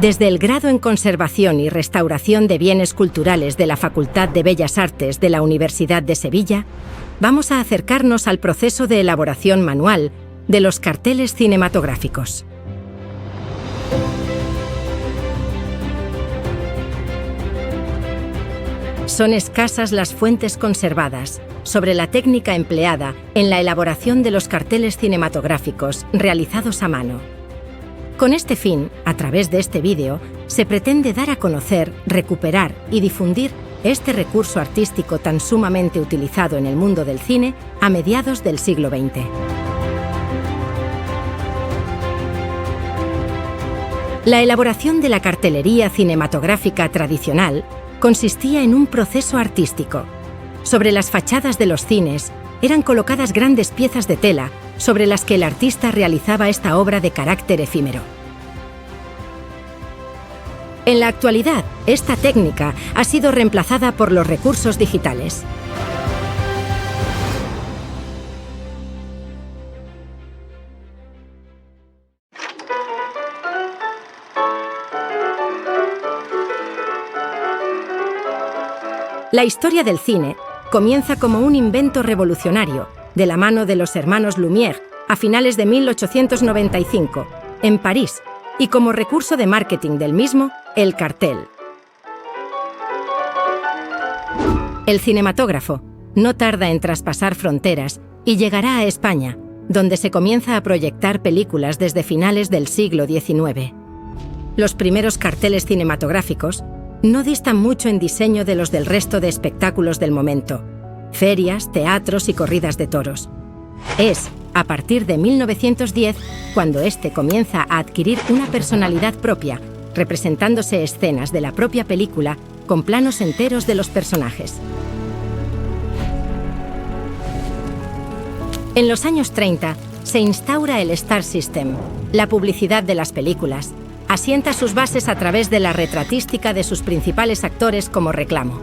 Desde el grado en Conservación y Restauración de Bienes Culturales de la Facultad de Bellas Artes de la Universidad de Sevilla, vamos a acercarnos al proceso de elaboración manual de los carteles cinematográficos. Son escasas las fuentes conservadas sobre la técnica empleada en la elaboración de los carteles cinematográficos realizados a mano. Con este fin, a través de este vídeo, se pretende dar a conocer, recuperar y difundir este recurso artístico tan sumamente utilizado en el mundo del cine a mediados del siglo XX. La elaboración de la cartelería cinematográfica tradicional consistía en un proceso artístico. Sobre las fachadas de los cines eran colocadas grandes piezas de tela sobre las que el artista realizaba esta obra de carácter efímero. En la actualidad, esta técnica ha sido reemplazada por los recursos digitales. La historia del cine comienza como un invento revolucionario, de la mano de los hermanos Lumière, a finales de 1895, en París, y como recurso de marketing del mismo, el cartel. El cinematógrafo no tarda en traspasar fronteras y llegará a España, donde se comienza a proyectar películas desde finales del siglo XIX. Los primeros carteles cinematográficos no distan mucho en diseño de los del resto de espectáculos del momento: ferias, teatros y corridas de toros. Es a partir de 1910 cuando este comienza a adquirir una personalidad propia, representándose escenas de la propia película con planos enteros de los personajes. En los años 30 se instaura el Star System, la publicidad de las películas. Asienta sus bases a través de la retratística de sus principales actores como reclamo.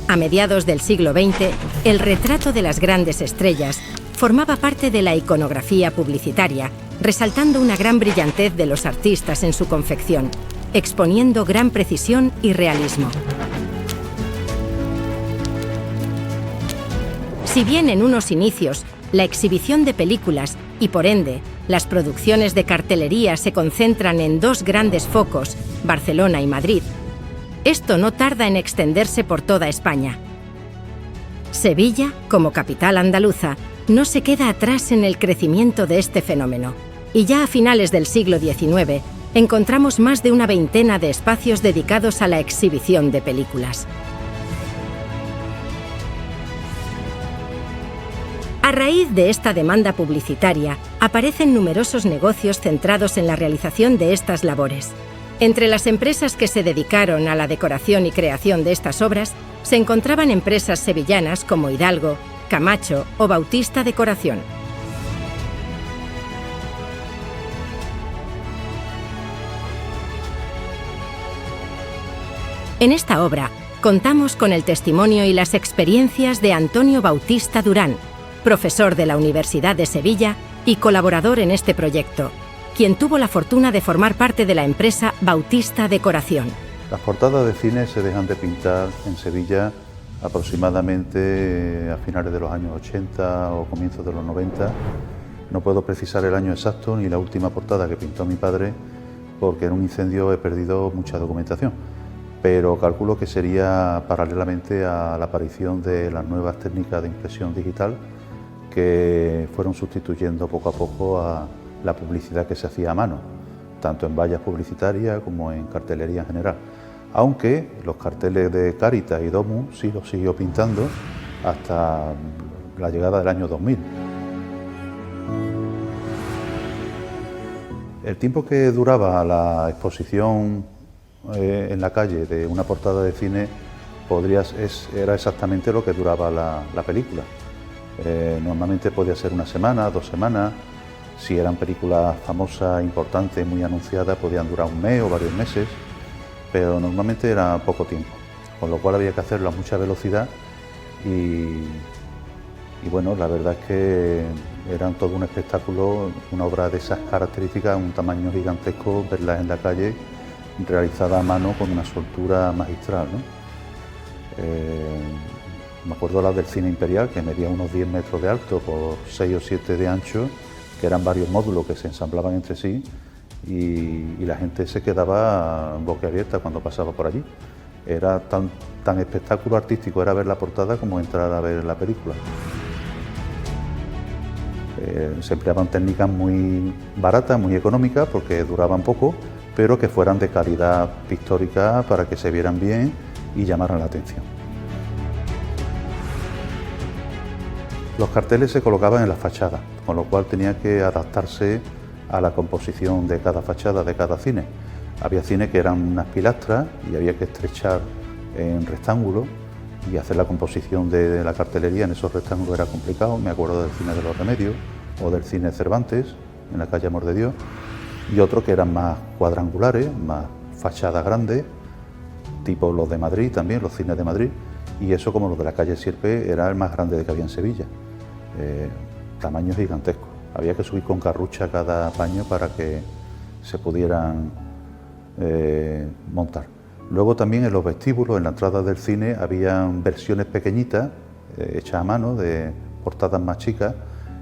A mediados del siglo XX, el retrato de las grandes estrellas formaba parte de la iconografía publicitaria, resaltando una gran brillantez de los artistas en su confección, exponiendo gran precisión y realismo. Si bien en unos inicios la exhibición de películas y, por ende, las producciones de cartelería se concentran en dos grandes focos, Barcelona y Madrid, esto no tarda en extenderse por toda España. Sevilla, como capital andaluza, no se queda atrás en el crecimiento de este fenómeno, y ya a finales del siglo XIX encontramos más de una veintena de espacios dedicados a la exhibición de películas. A raíz de esta demanda publicitaria, aparecen numerosos negocios centrados en la realización de estas labores. Entre las empresas que se dedicaron a la decoración y creación de estas obras, se encontraban empresas sevillanas como Hidalgo, Camacho o Bautista Decoración. En esta obra, contamos con el testimonio y las experiencias de Antonio Bautista Durán, profesor de la Universidad de Sevilla y colaborador en este proyecto, quien tuvo la fortuna de formar parte de la empresa Bautista Decoración. Las portadas de cine se dejan de pintar en Sevilla aproximadamente a finales de los años 80 o comienzos de los 90. No puedo precisar el año exacto ni la última portada que pintó mi padre, porque en un incendio he perdido mucha documentación, pero calculo que sería paralelamente a la aparición de las nuevas técnicas de impresión digital que fueron sustituyendo poco a poco a la publicidad que se hacía a mano, tanto en vallas publicitarias como en cartelería en general. Aunque los carteles de Cáritas y Domus sí los siguió pintando hasta la llegada del año 2000. El tiempo que duraba la exposición en la calle de una portada de cine era exactamente lo que duraba la película. Normalmente podía ser una semana, 2 semanas. Si eran películas famosas, importantes, muy anunciadas, podían durar un mes o varios meses, pero normalmente era poco tiempo, con lo cual había que hacerlo a mucha velocidad y bueno, la verdad es que Era todo un espectáculo, una obra de esas características, un tamaño gigantesco, verlas en la calle, realizada a mano con una soltura magistral, ¿no? Me acuerdo las del Cine Imperial, que medía unos 10 metros de alto por 6 o 7 de ancho, que eran varios módulos que se ensamblaban entre sí y la gente se quedaba boquiabierta cuando pasaba por allí. Era tan espectáculo artístico, era ver la portada como entrar a ver la película. Se empleaban técnicas muy baratas, muy económicas, porque duraban poco, pero que fueran de calidad pictórica para que se vieran bien y llamaran la atención. Los carteles se colocaban en las fachadas, con lo cual tenía que adaptarse a la composición de cada fachada, de cada cine. Había cines que eran unas pilastras y había que estrechar en rectángulos y hacer la composición de la cartelería en esos rectángulos era complicado. Me acuerdo del Cine de los Remedios o del Cine Cervantes, en la calle Amor de Dios, y otros que eran más cuadrangulares, más fachadas grandes, tipo los de Madrid también, los cines de Madrid, y eso, como los de la calle Sierpe, era el más grande que había en Sevilla. Tamaños gigantescos. Había que subir con carrucha cada paño para que se pudieran montar. Luego también en los vestíbulos, en la entrada del cine, había versiones pequeñitas, hechas a mano, de portadas más chicas,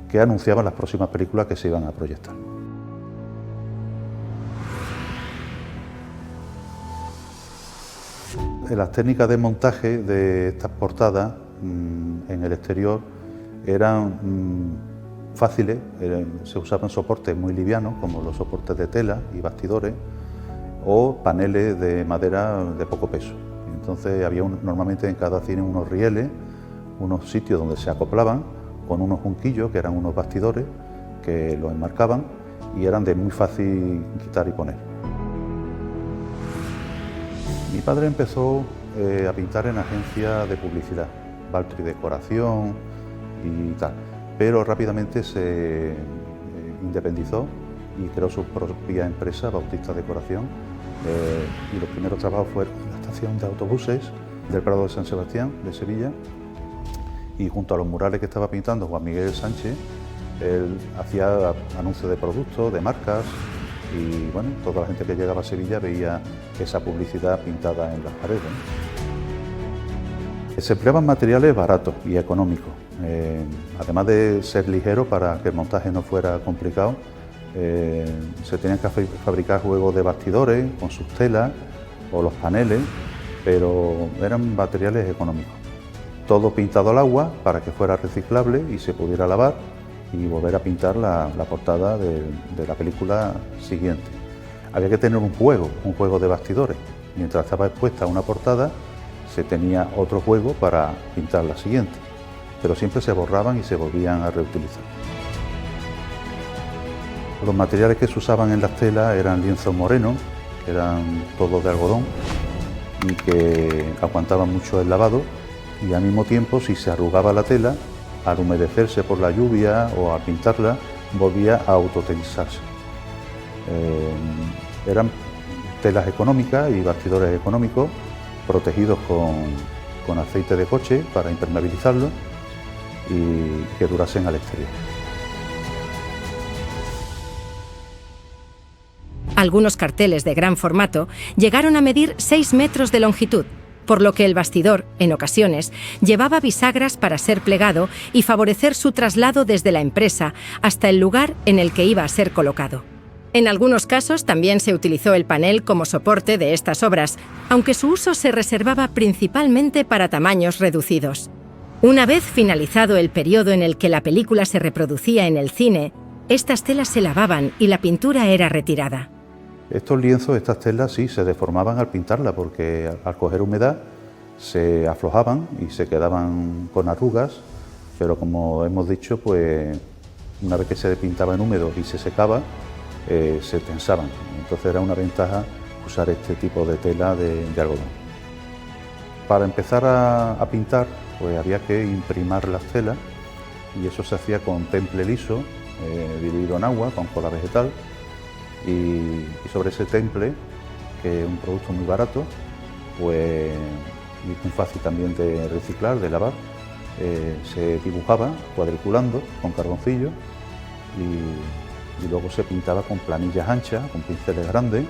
que anunciaban las próximas películas que se iban a proyectar. Las técnicas de montaje de estas portadas en el exterior eran fáciles, se usaban soportes muy livianos, como los soportes de tela y bastidores, o paneles de madera de poco peso. Entonces había normalmente en cada cine unos rieles, unos sitios donde se acoplaban, con unos junquillos, que eran unos bastidores, que los enmarcaban y eran de muy fácil quitar y poner. Mi padre empezó a pintar en agencias de publicidad, Baltri Decoración y tal, pero rápidamente se independizó y creó su propia empresa, Bautista Decoración, y los primeros trabajos fueron en la estación de autobuses del Prado de San Sebastián, de Sevilla, y junto a los murales que estaba pintando Juan Miguel Sánchez, él hacía anuncios de productos, de marcas, y bueno, toda la gente que llegaba a Sevilla veía esa publicidad pintada en las paredes, ¿no? Se empleaban materiales baratos y económicos, además de ser ligeros para que el montaje no fuera complicado. Se tenían que fabricar juegos de bastidores con sus telas o los paneles, pero eran materiales económicos. Todo pintado al agua para que fuera reciclable y se pudiera lavar y volver a pintar la portada de la película siguiente. Había que tener un juego de bastidores. Mientras estaba expuesta una portada, se tenía otro juego para pintar la siguiente, pero siempre se borraban y se volvían a reutilizar. Los materiales que se usaban en las telas eran lienzos morenos, que eran todos de algodón y que aguantaban mucho el lavado, y al mismo tiempo, si se arrugaba la tela, al humedecerse por la lluvia o al pintarla, volvía a autotensarse. Eran telas económicas y bastidores económicos, protegidos con aceite de coche para impermeabilizarlo y que durasen al exterior. Algunos carteles de gran formato llegaron a medir 6 metros de longitud, por lo que el bastidor, en ocasiones, llevaba bisagras para ser plegado y favorecer su traslado desde la empresa hasta el lugar en el que iba a ser colocado. En algunos casos también se utilizó el panel como soporte de estas obras, aunque su uso se reservaba principalmente para tamaños reducidos. Una vez finalizado el periodo en el que la película se reproducía en el cine, estas telas se lavaban y la pintura era retirada. Estos lienzos, estas telas, sí, se deformaban al pintarla porque al coger humedad se aflojaban y se quedaban con arrugas, pero como hemos dicho, pues una vez que se pintaba en húmedo y se secaba, se tensaban. Entonces era una ventaja usar este tipo de tela de algodón. Para empezar a pintar, pues había que imprimar las telas y eso se hacía con temple liso, diluido en agua, con cola vegetal. Y sobre ese temple, que es un producto muy barato, pues, y muy fácil también de reciclar, de lavar, se dibujaba cuadriculando con carboncillo y luego se pintaba con planillas anchas, con pinceles grandes,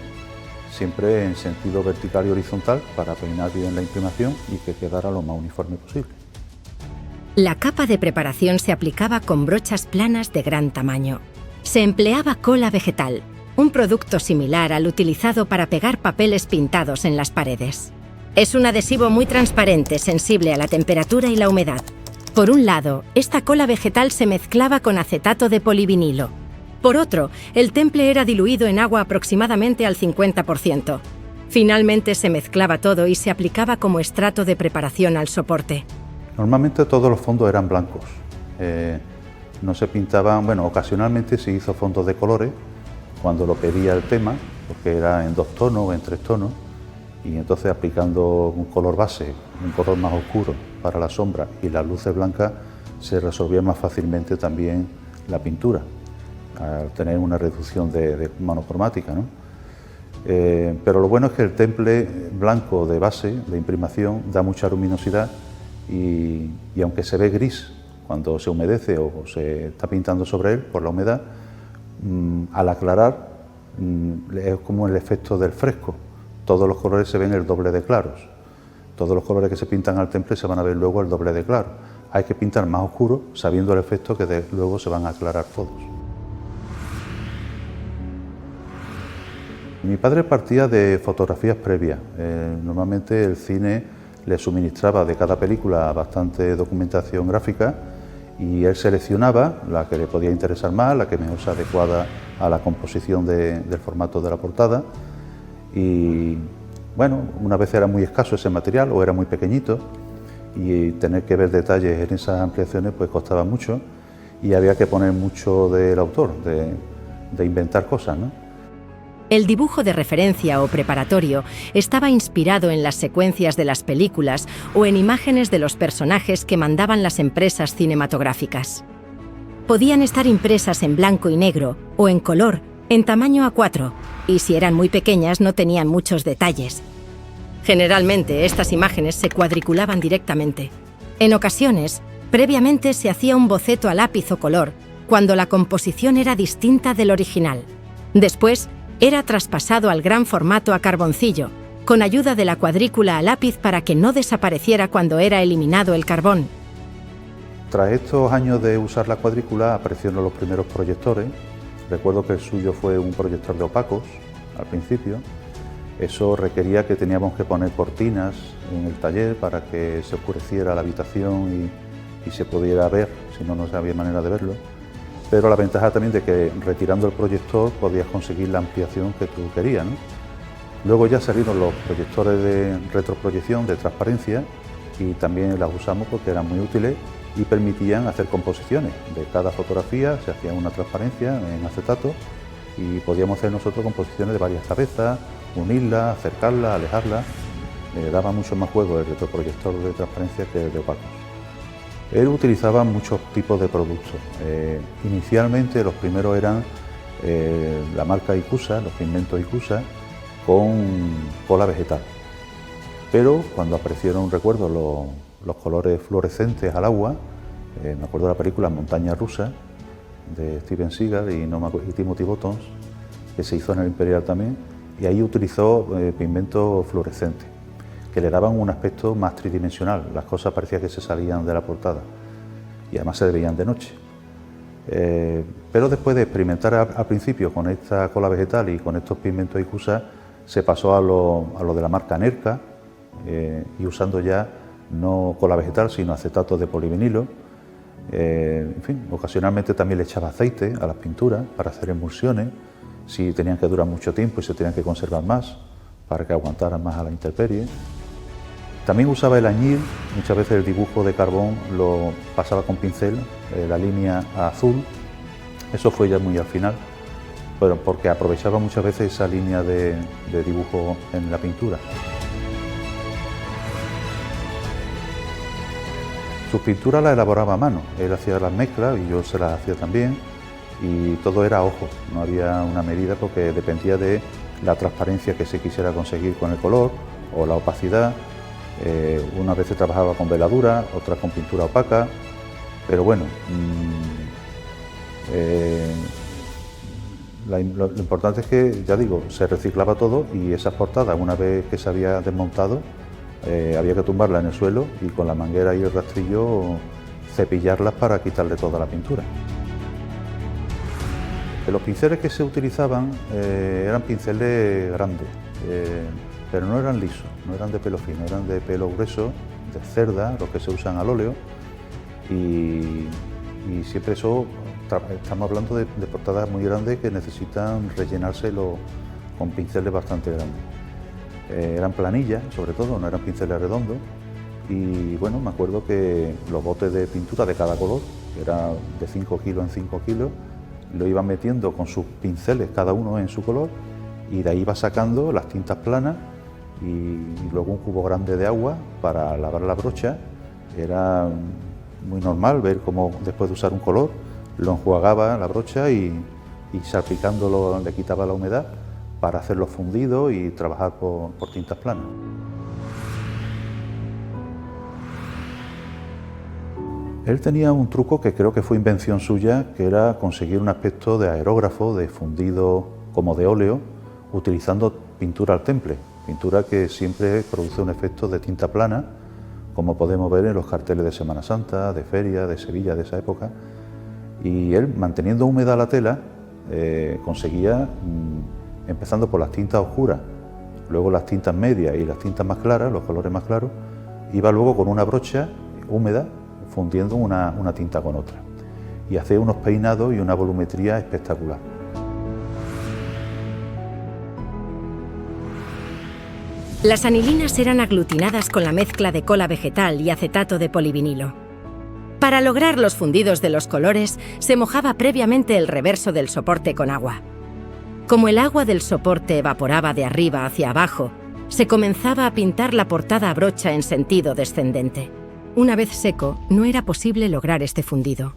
siempre en sentido vertical y horizontal para peinar bien la imprimación y que quedara lo más uniforme posible. La capa de preparación se aplicaba con brochas planas de gran tamaño. Se empleaba cola vegetal, un producto similar al utilizado para pegar papeles pintados en las paredes. Es un adhesivo muy transparente, sensible a la temperatura y la humedad. Por un lado, esta cola vegetal se mezclaba con acetato de polivinilo. Por otro, el temple era diluido en agua aproximadamente al 50%. Finalmente se mezclaba todo y se aplicaba como estrato de preparación al soporte. Normalmente todos los fondos eran blancos, no se pintaban, bueno, ocasionalmente se hizo fondos de colores cuando lo pedía el tema, porque era en 2 tonos o en 3 tonos, y entonces aplicando un color base, un color más oscuro para la sombra y las luces blancas, se resolvía más fácilmente también la pintura, al tener una reducción de monocromática, ¿no? Pero lo bueno es que el temple blanco de base, de imprimación, da mucha luminosidad. Y aunque se ve gris cuando se humedece o se está pintando sobre él por la humedad, al aclarar es como el efecto del fresco. Todos los colores se ven el doble de claros. Todos los colores que se pintan al temple se van a ver luego el doble de claro. Hay que pintar más oscuro sabiendo el efecto que luego se van a aclarar todos. Mi padre partía de fotografías previas. Normalmente el cine le suministraba de cada película bastante documentación gráfica y él seleccionaba la que le podía interesar más, la que mejor se adecuada a la composición del formato de la portada. Y bueno, una vez era muy escaso ese material o era muy pequeñito y tener que ver detalles en esas ampliaciones pues costaba mucho y había que poner mucho del autor, de inventar cosas, ¿no? El dibujo de referencia o preparatorio estaba inspirado en las secuencias de las películas o en imágenes de los personajes que mandaban las empresas cinematográficas. Podían estar impresas en blanco y negro o en color, en tamaño A4, y si eran muy pequeñas no tenían muchos detalles. Generalmente estas imágenes se cuadriculaban directamente. En ocasiones, previamente se hacía un boceto a lápiz o color, cuando la composición era distinta del original. Después, era traspasado al gran formato a carboncillo, con ayuda de la cuadrícula a lápiz para que no desapareciera cuando era eliminado el carbón. Tras estos años de usar la cuadrícula aparecieron los primeros proyectores. Recuerdo que el suyo fue un proyector de opacos al principio. Eso requería que teníamos que poner cortinas en el taller para que se oscureciera la habitación y se pudiera ver, si no, no había manera de verlo. Pero la ventaja también de que retirando el proyector podías conseguir la ampliación que tú querías, ¿no? Luego ya salieron los proyectores de retroproyección, de transparencia, y también las usamos porque eran muy útiles y permitían hacer composiciones. De cada fotografía se hacía una transparencia en acetato y podíamos hacer nosotros composiciones de varias cabezas, unirlas, acercarlas, alejarlas. Daba mucho más juego el retroproyector de transparencia que el de opacos. Él utilizaba muchos tipos de productos. Inicialmente los primeros eran la marca Icusa, los pigmentos Icusa, con cola vegetal. Pero cuando aparecieron, recuerdo, los colores fluorescentes al agua, me acuerdo de la película Montaña Rusa, de Steven Seagal y Timothy Bottoms, que se hizo en el Imperial también, y ahí utilizó pigmentos fluorescentes, que le daban un aspecto más tridimensional. Las cosas parecía que se salían de la portada y además se veían de noche. Pero después de experimentar al principio con esta cola vegetal y con estos pigmentos Icusa, se pasó a lo de la marca Nerca y usando ya no cola vegetal sino acetato de polivinilo. En fin, ocasionalmente también le echaba aceite a las pinturas para hacer emulsiones, si tenían que durar mucho tiempo y se tenían que conservar más, para que aguantaran más a la intemperie. También usaba el añil, muchas veces el dibujo de carbón lo pasaba con pincel, la línea azul, eso fue ya muy al final, pero porque aprovechaba muchas veces esa línea de dibujo en la pintura. Sus pinturas las elaboraba a mano, él hacía las mezclas y yo se las hacía también, y todo era a ojo, no había una medida porque dependía de la transparencia que se quisiera conseguir con el color o la opacidad. Unas veces trabajaba con veladura, otras con pintura opaca, pero bueno, Lo importante es que, ya digo, se reciclaba todo y esas portadas, una vez que se había desmontado, había que tumbarlas en el suelo y con la manguera y el rastrillo cepillarlas para quitarle toda la pintura. Los pinceles que se utilizaban eran pinceles grandes, pero no eran lisos, no eran de pelo fino, eran de pelo grueso, de cerda, los que se usan al óleo, y siempre eso, estamos hablando de portadas muy grandes que necesitan rellenárselo con pinceles bastante grandes. Eran planillas, sobre todo, no eran pinceles redondos, y bueno, me acuerdo que los botes de pintura de cada color, que era de 5 kilos en 5 kilos, lo iban metiendo con sus pinceles, cada uno en su color, y de ahí iba sacando las tintas planas y luego un cubo grande de agua para lavar la brocha. Era muy normal ver cómo después de usar un color lo enjuagaba la brocha y salpicándolo le quitaba la humedad para hacerlo fundido y trabajar por tintas planas. Él tenía un truco que creo que fue invención suya, que era conseguir un aspecto de aerógrafo, de fundido como de óleo, utilizando pintura al temple, pintura que siempre produce un efecto de tinta plana, como podemos ver en los carteles de Semana Santa, de feria, de Sevilla, de esa época. Y él, manteniendo húmeda la tela, conseguía, empezando por las tintas oscuras, luego las tintas medias y las tintas más claras, los colores más claros, iba luego con una brocha húmeda, fundiendo una tinta con otra, y hacía unos peinados y una volumetría espectacular. Las anilinas eran aglutinadas con la mezcla de cola vegetal y acetato de polivinilo. Para lograr los fundidos de los colores, se mojaba previamente el reverso del soporte con agua. Como el agua del soporte evaporaba de arriba hacia abajo, se comenzaba a pintar la portada a brocha en sentido descendente. Una vez seco, no era posible lograr este fundido.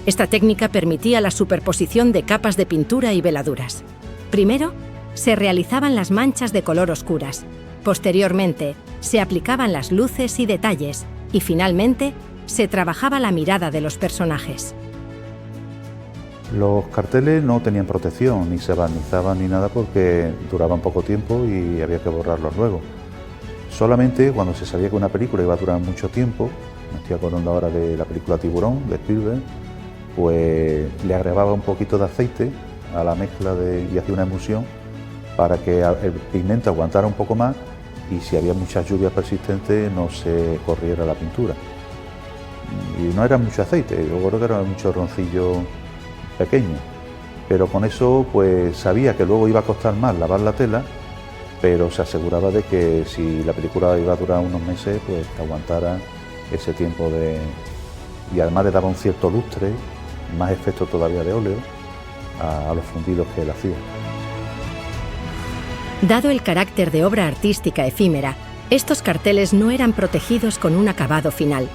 Esta técnica permitía la superposición de capas de pintura y veladuras. Primero, se realizaban las manchas de color oscuras. Posteriormente, se aplicaban las luces y detalles. Y finalmente, se trabajaba la mirada de los personajes. Los carteles no tenían protección, ni se barnizaban ni nada porque duraban poco tiempo y había que borrarlos luego. Solamente cuando se sabía que una película iba a durar mucho tiempo, me estoy acordando ahora de la película Tiburón, de Spielberg, pues le agregaba un poquito de aceite a la mezcla y hacía una emulsión para que el pigmento aguantara un poco más y si había muchas lluvias persistentes no se corriera la pintura. Y no era mucho aceite, yo creo que era un chorroncillo pequeño, pero con eso pues sabía que luego iba a costar más lavar la tela, pero se aseguraba de que si la película iba a durar unos meses, pues que aguantara ese tiempo y además le daba un cierto lustre, más efecto todavía de óleo, a los fundidos que él hacía. Dado el carácter de obra artística efímera, estos carteles no eran protegidos con un acabado final.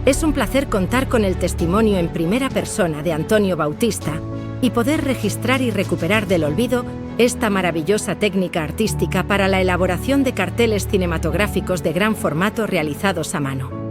Es un placer contar con el testimonio en primera persona de Antonio Bautista y poder registrar y recuperar del olvido esta maravillosa técnica artística para la elaboración de carteles cinematográficos de gran formato realizados a mano.